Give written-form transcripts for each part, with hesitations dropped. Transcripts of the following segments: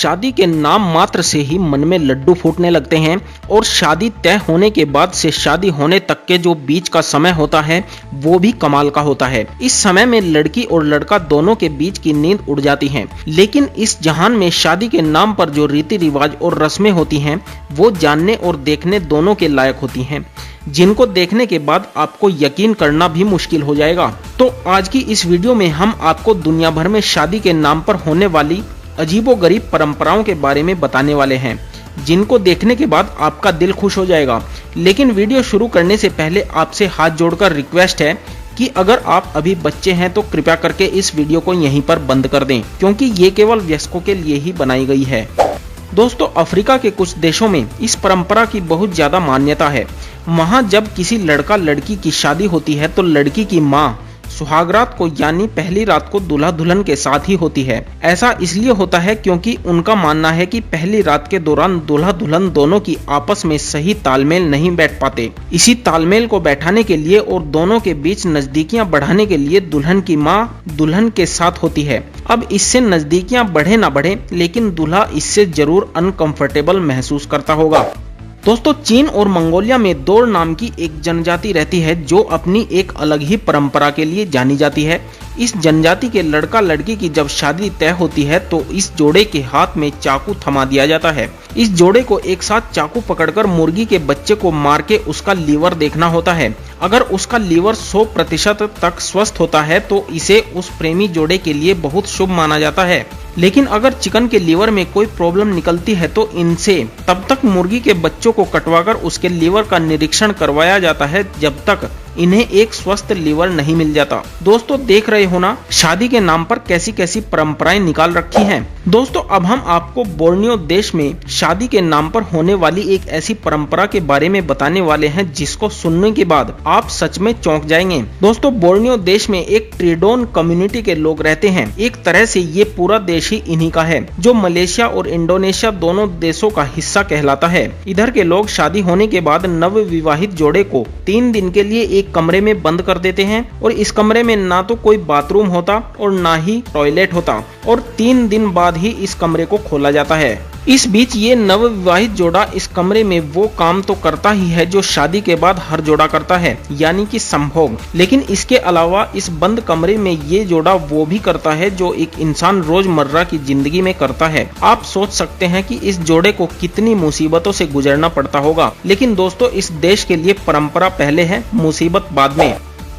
शादी के नाम मात्र से ही मन में लड्डू फूटने लगते हैं और शादी तय होने के बाद से शादी होने तक के जो बीच का समय होता है वो भी कमाल का होता है। इस समय में लड़की और लड़का दोनों के बीच की नींद उड़ जाती है। लेकिन इस जहान में शादी के नाम पर जो रीति रिवाज और रस्में होती हैं वो जानने और देखने दोनों के लायक होती हैं, जिनको देखने के बाद आपको यकीन करना भी मुश्किल हो जाएगा। तो आज की इस वीडियो में हम आपको दुनिया भर में शादी के नाम पर होने वाली अजीबोगरीब परंपराओं के बारे में बताने वाले हैं, जिनको देखने के बाद आपका दिल खुश हो जाएगा। लेकिन वीडियो शुरू करने से पहले आपसे हाथ जोड़कर रिक्वेस्ट है कि अगर आप अभी बच्चे हैं तो कृपया करके इस वीडियो को यहीं पर बंद कर दें, क्योंकि ये केवल वयस्कों के लिए ही बनाई गई है। दोस्तों, अफ्रीका के कुछ देशों में इस परंपरा की बहुत ज्यादा मान्यता है। वहाँ जब किसी लड़का लड़की की शादी होती है तो लड़की की माँ सुहागरात को यानी पहली रात को दूल्हा दुल्हन के साथ ही होती है। ऐसा इसलिए होता है क्योंकि उनका मानना है कि पहली रात के दौरान दूल्हा दुल्हन दोनों की आपस में सही तालमेल नहीं बैठ पाते। इसी तालमेल को बैठाने के लिए और दोनों के बीच नजदीकियां बढ़ाने के लिए दुल्हन की माँ दुल्हन के साथ होती है। अब इससे नजदीकियां बढ़े ना बढ़े, लेकिन दूल्हा इससे जरूर अनकंफर्टेबल महसूस करता होगा। दोस्तों, चीन और मंगोलिया में दोर नाम की एक जनजाति रहती है जो अपनी एक अलग ही परंपरा के लिए जानी जाती है। इस जनजाति के लड़का लड़की की जब शादी तय होती है तो इस जोड़े के हाथ में चाकू थमा दिया जाता है। इस जोड़े को एक साथ चाकू पकड़कर मुर्गी के बच्चे को मार के उसका लीवर देखना होता है। अगर उसका लीवर 100% तक स्वस्थ होता है तो इसे उस प्रेमी जोड़े के लिए बहुत शुभ माना जाता है। लेकिन अगर चिकन के लीवर में कोई प्रॉब्लम निकलती है तो इनसे तब तक मुर्गी के बच्चों को कटवाकर उसके लीवर का निरीक्षण करवाया जाता है जब तक इन्हें एक स्वस्थ लीवर नहीं मिल जाता। दोस्तों, देख रहे हो ना शादी के नाम पर कैसी कैसी परंपराएं निकाल रखी हैं। दोस्तों, अब हम आपको बोर्नियो देश में शादी के नाम पर होने वाली एक ऐसी परंपरा के बारे में बताने वाले हैं जिसको सुनने के बाद आप सच में चौंक जाएंगे। दोस्तों, बोर्नियो देश में एक ट्रिडोन कम्युनिटी के लोग रहते हैं। एक तरह से ये पूरा देश ही इन्हीं का है, जो मलेशिया और इंडोनेशिया दोनों देशों का हिस्सा कहलाता है। इधर के लोग शादी होने के बाद नव विवाहित जोड़े को 3 दिन के लिए एक कमरे में बंद कर देते हैं और इस कमरे में ना तो कोई बाथरूम होता और ना ही टॉयलेट होता और 3 दिन बाद ही इस कमरे को खोला जाता है। इस बीच ये नव विवाहित जोड़ा इस कमरे में वो काम तो करता ही है जो शादी के बाद हर जोड़ा करता है, यानी कि संभोग। लेकिन इसके अलावा इस बंद कमरे में ये जोड़ा वो भी करता है जो एक इंसान रोजमर्रा की जिंदगी में करता है। आप सोच सकते हैं कि इस जोड़े को कितनी मुसीबतों से गुजरना पड़ता होगा। लेकिन दोस्तों, इस देश के लिए परंपरा पहले है, मुसीबत बाद में।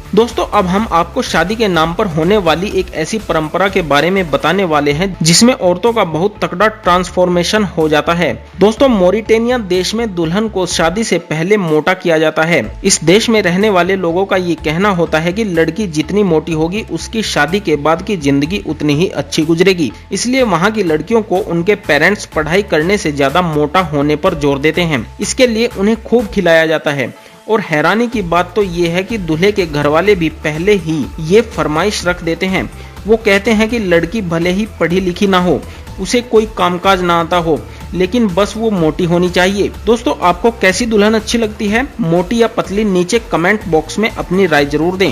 दोस्तों, अब हम आपको शादी के नाम पर होने वाली एक ऐसी परंपरा के बारे में बताने वाले हैं जिसमें औरतों का बहुत तगड़ा ट्रांसफॉर्मेशन हो जाता है। दोस्तों, मोरिटेनिया देश में दुल्हन को शादी से पहले मोटा किया जाता है। इस देश में रहने वाले लोगों का ये कहना होता है कि लड़की जितनी मोटी होगी उसकी शादी के बाद की जिंदगी उतनी ही अच्छी गुजरेगी। इसलिए वहाँ की लड़कियों को उनके पेरेंट्स पढ़ाई करने से ज्यादा मोटा होने पर जोर देते हैं। इसके लिए उन्हें खूब खिलाया जाता है। और हैरानी की बात तो ये है कि दूल्हे के घरवाले भी पहले ही ये फरमाइश रख देते हैं। वो कहते हैं कि लड़की भले ही पढ़ी लिखी ना हो, उसे कोई कामकाज ना आता हो, लेकिन बस वो मोटी होनी चाहिए। दोस्तों, आपको कैसी दुल्हन अच्छी लगती है, मोटी या पतली? नीचे कमेंट बॉक्स में अपनी राय जरूर दें।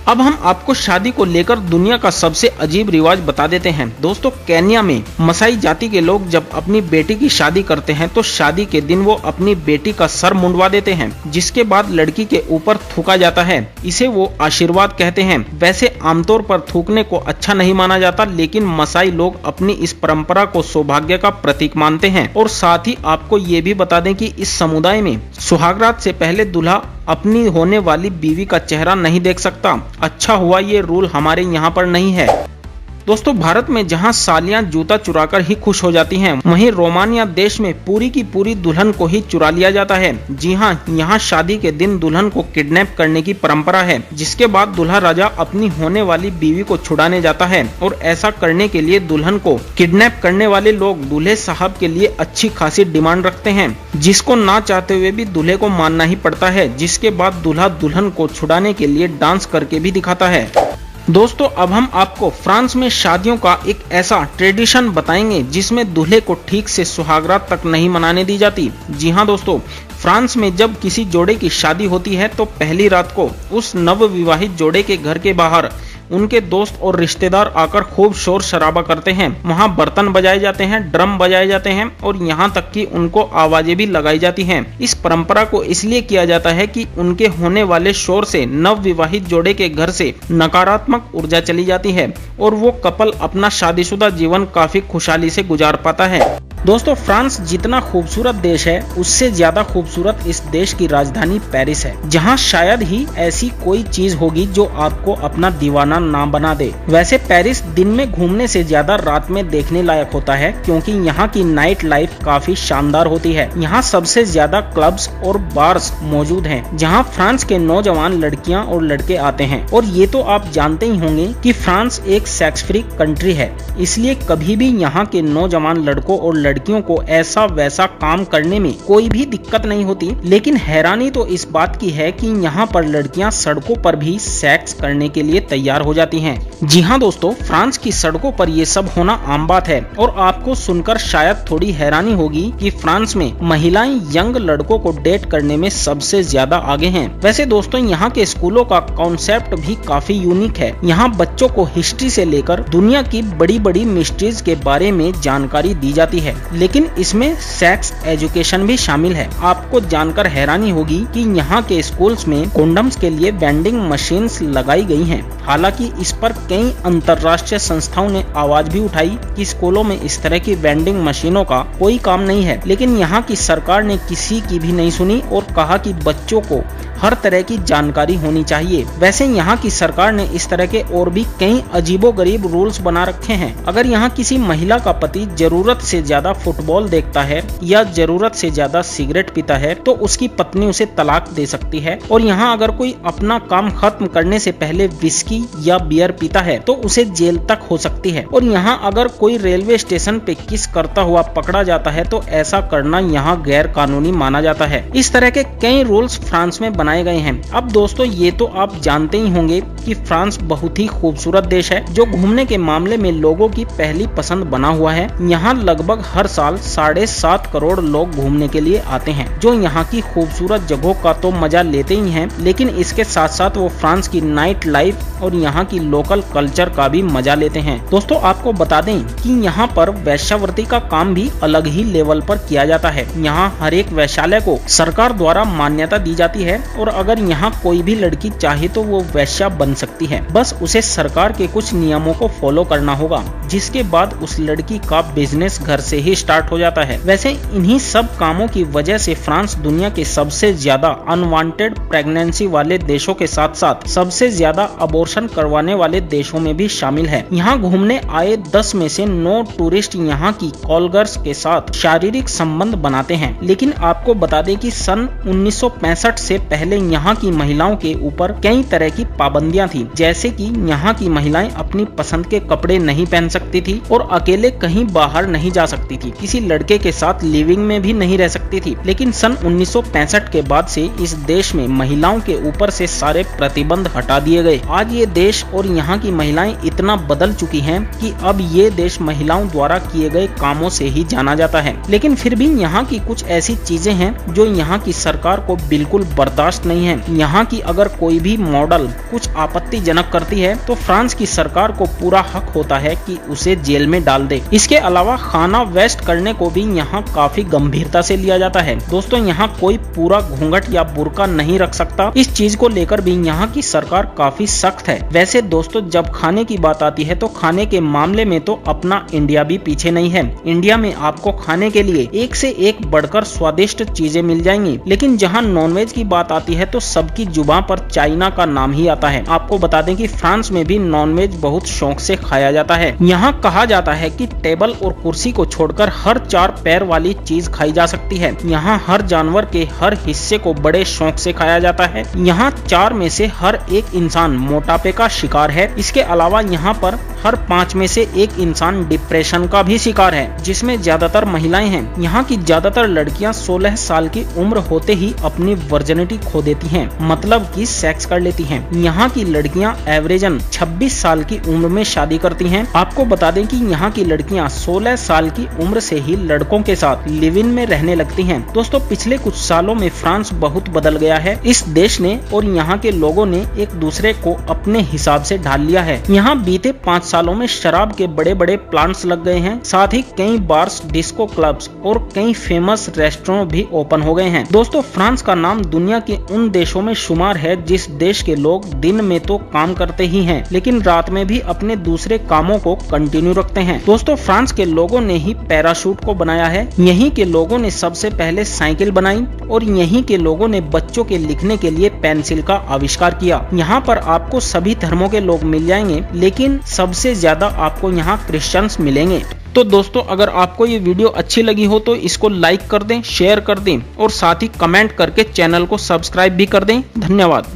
अब हम आपको शादी को लेकर दुनिया का सबसे अजीब रिवाज बता देते हैं। दोस्तों, केन्या में मसाई जाति के लोग जब अपनी बेटी की शादी करते हैं तो शादी के दिन वो अपनी बेटी का सर मुंडवा देते हैं, जिसके बाद लड़की के ऊपर थूका जाता है। इसे वो आशीर्वाद कहते हैं। वैसे आमतौर पर थूकने को अच्छा नहीं माना जाता, लेकिन मसाई लोग अपनी इस परंपरा को सौभाग्य का प्रतीक मानते हैं। और साथ ही आपको ये भी बता दें कि इस समुदाय में सुहागरात से पहले दूल्हा अपनी होने वाली बीवी का चेहरा नहीं देख सकता। अच्छा हुआ ये रूल हमारे यहाँ पर नहीं है। दोस्तों, भारत में जहां सालियां जूता चुराकर ही खुश हो जाती हैं, वहीं रोमानिया देश में पूरी की पूरी दुल्हन को ही चुरा लिया जाता है। जी हां, यहां शादी के दिन दुल्हन को किडनैप करने की परंपरा है, जिसके बाद दूल्हा राजा अपनी होने वाली बीवी को छुड़ाने जाता है। और ऐसा करने के लिए दुल्हन को किडनैप करने वाले लोग दूल्हे साहब के लिए अच्छी खासी डिमांड रखते हैं, जिसको ना चाहते हुए भी दूल्हे को मानना ही पड़ता है। जिसके बाद दूल्हा दुल्हन को छुड़ाने के लिए डांस करके भी दिखाता है। दोस्तों, अब हम आपको फ्रांस में शादियों का एक ऐसा ट्रेडिशन बताएंगे जिसमें दूल्हे को ठीक से सुहागरात तक नहीं मनाने दी जाती। जी हाँ दोस्तों, फ्रांस में जब किसी जोड़े की शादी होती है तो पहली रात को उस नव विवाहित जोड़े के घर के बाहर उनके दोस्त और रिश्तेदार आकर खूब शोर शराबा करते हैं। वहाँ बर्तन बजाए जाते हैं, ड्रम बजाए जाते हैं और यहाँ तक कि उनको आवाजें भी लगाई जाती हैं। इस परंपरा को इसलिए किया जाता है कि उनके होने वाले शोर से नव विवाहित जोड़े के घर से नकारात्मक ऊर्जा चली जाती है और वो कपल अपना शादीशुदा जीवन काफी खुशहाली से गुजार पाता है। दोस्तों, फ्रांस जितना खूबसूरत देश है उससे ज्यादा खूबसूरत इस देश की राजधानी पेरिस है, जहां शायद ही ऐसी कोई चीज होगी जो आपको अपना दीवाना ना बना दे। वैसे पेरिस दिन में घूमने से ज्यादा रात में देखने लायक होता है, क्योंकि यहाँ की नाइट लाइफ काफी शानदार होती है। यहाँ सबसे ज्यादा क्लब्स और बार्स मौजूद हैं, जहाँ फ्रांस के नौजवान लड़कियां और लड़के आते हैं। और ये तो आप जानते ही होंगे कि फ्रांस एक सेक्स फ्री कंट्री है, इसलिए कभी भी यहाँ के नौजवान लड़कों और लड़कियों को ऐसा वैसा काम करने में कोई भी दिक्कत नहीं होती। लेकिन हैरानी तो इस बात की है कि यहाँ पर लड़कियां सड़कों पर भी सेक्स करने के लिए तैयार हो जाती हैं। जी हाँ दोस्तों, फ्रांस की सड़कों पर ये सब होना आम बात है और आपको सुनकर शायद थोड़ी हैरानी होगी कि फ्रांस में महिलाएं यंग लड़कों को डेट करने में सबसे ज्यादा आगे हैं। वैसे दोस्तों, यहाँ के स्कूलों का कॉन्सेप्ट भी काफी यूनिक है। यहाँ बच्चों को हिस्ट्री से लेकर दुनिया की बड़ी बड़ी मिस्ट्रीज के बारे में जानकारी दी जाती है, लेकिन इसमें सेक्स एजुकेशन भी शामिल है। आपको जानकर हैरानी होगी कि यहाँ के स्कूल्स में कॉन्डम्स के लिए वेंडिंग मशीन्स लगाई गई हैं। हालांकि इस पर कई अंतर्राष्ट्रीय संस्थाओं ने आवाज भी उठाई कि स्कूलों में इस तरह की वेंडिंग मशीनों का कोई काम नहीं है, लेकिन यहाँ की सरकार ने किसी की भी नहीं सुनी और कहा कि बच्चों को हर तरह की जानकारी होनी चाहिए। वैसे यहाँ की सरकार ने इस तरह के और भी कई अजीबोगरीब रूल्स बना रखे हैं। अगर यहाँ किसी महिला का पति जरूरत से ज्यादा फुटबॉल देखता है या जरूरत से ज्यादा सिगरेट पीता है तो उसकी पत्नी उसे तलाक दे सकती है। और यहाँ अगर कोई अपना काम खत्म करने से पहले विस्की या बियर पीता है तो उसे जेल तक हो सकती है। और यहाँ अगर कोई रेलवे स्टेशन पे किस करता हुआ पकड़ा जाता है तो ऐसा करना यहाँ गैर कानूनी माना जाता है। इस तरह के कई रूल्स फ्रांस में बनाए गए हैं। अब दोस्तों, ये तो आप जानते ही होंगे कि फ्रांस बहुत ही खूबसूरत देश है, जो घूमने के मामले में लोगों की पहली पसंद बना हुआ है। यहाँ लगभग हर साल 7.5 करोड़ लोग घूमने के लिए आते हैं, जो यहाँ की खूबसूरत जगहों का तो मजा लेते ही हैं, लेकिन इसके साथ साथ वो फ्रांस की नाइट लाइफ और यहाँ की लोकल कल्चर का भी मजा लेते हैं। दोस्तों, आपको बता दें कि यहाँ पर वेश्यावृत्ति का काम भी अलग ही लेवल पर किया जाता है। यहाँ हर एक वेश्यालय को सरकार द्वारा मान्यता दी जाती है और अगर यहाँ कोई भी लड़की चाहे तो वो वैश्या बन सकती है। बस उसे सरकार के कुछ नियमों को फॉलो करना होगा, जिसके बाद उस लड़की का बिजनेस घर से ही स्टार्ट हो जाता है। वैसे इन्हीं सब कामों की वजह से फ्रांस दुनिया के सबसे ज्यादा अनवांटेड प्रेगनेंसी वाले देशों के साथ साथ सबसे ज्यादा अबॉर्शन करवाने वाले देशों में भी शामिल है। यहाँ घूमने आए 10 में से 9 टूरिस्ट यहाँ की कॉल गर्ल्स के साथ शारीरिक संबंध बनाते हैं। लेकिन आपको बता दें कि सन 1965 से पहले यहाँ की महिलाओं के ऊपर कई तरह की पाबंदियां थी, जैसे कि यहाँ की महिलाएं अपनी पसंद के कपड़े नहीं पहन सकती थी और अकेले कहीं बाहर नहीं जा सकती थी, किसी लड़के के साथ लिविंग में भी नहीं रह सकती थी। लेकिन सन 1965 के बाद से इस देश में महिलाओं के ऊपर से सारे प्रतिबंध हटा दिए गए। आज ये देश और यहाँ की महिलाएं इतना बदल चुकी हैं कि अब ये देश महिलाओं द्वारा किए गए कामों से ही जाना जाता है। लेकिन फिर भी यहाँ की कुछ ऐसी चीजें हैं जो यहाँ की सरकार को बिल्कुल बर्दाश्त नहीं है। यहाँ की अगर कोई भी मॉडल कुछ आपत्तिजनक करती है तो फ्रांस की सरकार को पूरा हक होता है कि उसे जेल में डाल दे। इसके अलावा खाना वेस्ट करने को भी यहाँ काफी गंभीरता से लिया जाता है। दोस्तों, यहाँ कोई पूरा घूंघट या बुर्का नहीं रख सकता। इस चीज को लेकर भी यहाँ की सरकार काफी सख्त है। वैसे दोस्तों, जब खाने की बात आती है तो खाने के मामले में तो अपना इंडिया भी पीछे नहीं है। इंडिया में आपको खाने के लिए एक से एक बढ़कर स्वादिष्ट चीजें मिल जाएंगी, लेकिन जहाँ नॉनवेज की बात आती है तो सबकी जुबान पर चाइना का नाम ही आता है। आपको बता दें कि फ्रांस में भी नॉनवेज बहुत शौक से खाया जाता है। यहाँ कहा जाता है कि टेबल और कुर्सी को छोड़कर हर 4 पैर वाली चीज खाई जा सकती है। यहाँ हर जानवर के हर हिस्से को बड़े शौक से खाया जाता है। यहाँ 4 में से हर एक इंसान मोटापे का शिकार है। इसके अलावा यहाँ पर हर 5 में से एक इंसान डिप्रेशन का भी शिकार है, जिसमें ज्यादातर महिलाएं हैं। यहाँ की ज्यादातर लड़कियां 16 साल की उम्र होते ही अपनी वर्जिनिटी खो देती हैं, मतलब कि सेक्स कर लेती हैं। यहाँ की लड़कियां एवरेजन 26 साल की उम्र में शादी करती हैं। आपको बता दें कि यहाँ की लड़कियां 16 साल की उम्र से ही लड़कों के साथ लिव इन में रहने लगती हैं। दोस्तों पिछले कुछ सालों में फ्रांस बहुत बदल गया है। इस देश ने और यहाँ के लोगों ने एक दूसरे को अपने हिसाब से ढाल लिया है। यहाँ बीते 5 सालों में शराब के बड़े बड़े प्लांट्स लग गए हैं। साथ ही कई बार्स, डिस्को क्लब्स और कई फेमस रेस्टोरेंट भी ओपन हो गए हैं। दोस्तों फ्रांस का नाम दुनिया के उन देशों में शुमार है जिस देश के लोग दिन में तो काम करते ही हैं, लेकिन रात में भी अपने दूसरे कामों को कंटिन्यू रखते हैं। दोस्तों फ्रांस के लोगों ने ही पैराशूट को बनाया है। यहीं के लोगों ने सबसे पहले साइकिल बनाई और यहीं के लोगों ने बच्चों के लिखने के लिए पेंसिल का आविष्कार किया। यहाँ पर आपको सभी धर्मों के लोग मिल जाएंगे, लेकिन सबसे ज्यादा आपको यहाँ क्रिश्चियंस मिलेंगे। तो दोस्तों अगर आपको ये वीडियो अच्छी लगी हो तो इसको लाइक कर दें, शेयर कर दें और साथ ही कमेंट करके चैनल को सब्सक्राइब भी कर दें। धन्यवाद।